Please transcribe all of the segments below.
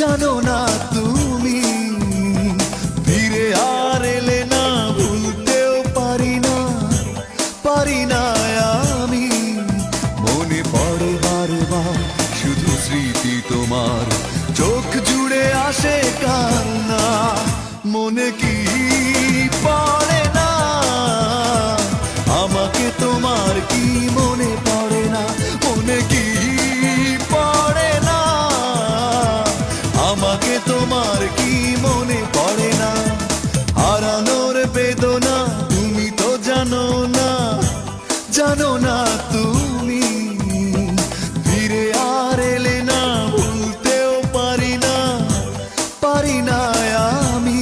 জানো না তুমি ফিরে আর এলে না, ভুলতেও পারি না আমি। মনে পড়ে বারবার শুধু স্মৃতি তোমার, চোখ জুড়ে আসে কান্না। মনে কি পড়ে না আমাকে তোমার, কি মনে পড়ে না, মনে কি পড়ে না আমাকে তোমার, কি মনে পড়ে না। হারানোর বেদনা তুমি তো জানো না, জানো না তুমি ফিরে আর এলে না, ভুলতেও পারি না আমি।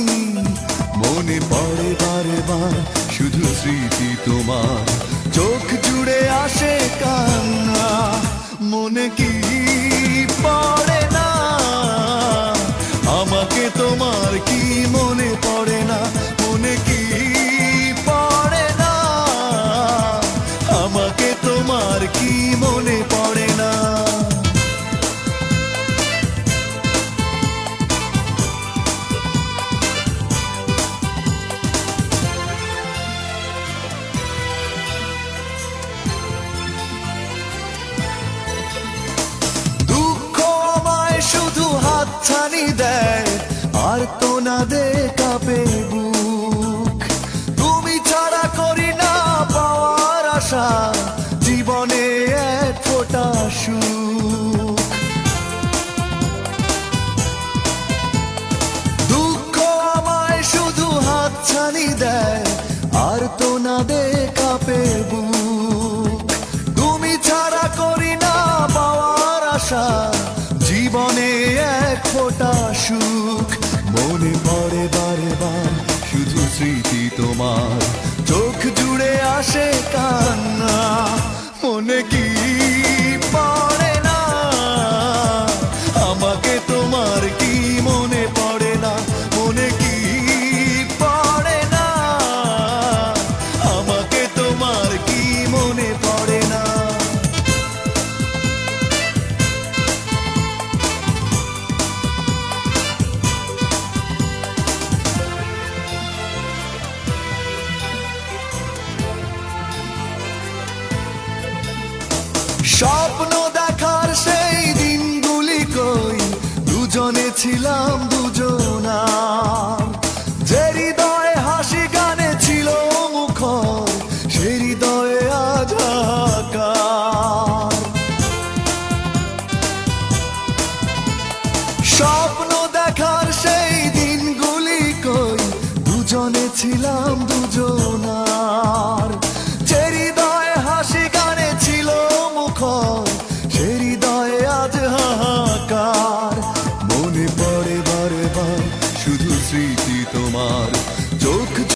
মনে পড়ে বারবার শুধু স্মৃতি তোমার, চোখ জুড়ে আসে কান্না। মনে কি পড়ে না আমাকে তোমার, কি মনে পড়ে না, মনে কি পড়ে না আমাকে তোমার, কি মনে পড়ে না। শুধু হাতছানি দেয় আর তো না দে কাঁপে বুক। তুমি ছাড়া করি না পাওয়ার আশা, জীবনে এক ফোঁটা সুখ। দুঃখ আমায় শুধু হাতছানি দেয় আর তো না দে কাঁপে বুক। তুমি ছাড়া করি না পাওয়ার আশা, জীবনে এক ফোঁটা সুখ। মনে পড়ে বারবার শুধু স্মৃতি তোমার, চোখ জুড়ে আসে কান্না। মনে কি পড়ে না আমাকে তোমার, কি মনে পড়ে না, মনে কি পড়ে না আমাকে তোমার, কি মনে পড়ে না। স্বপ্ন দেখার সেই দিনগুলি কই, দুজনে ছিলাম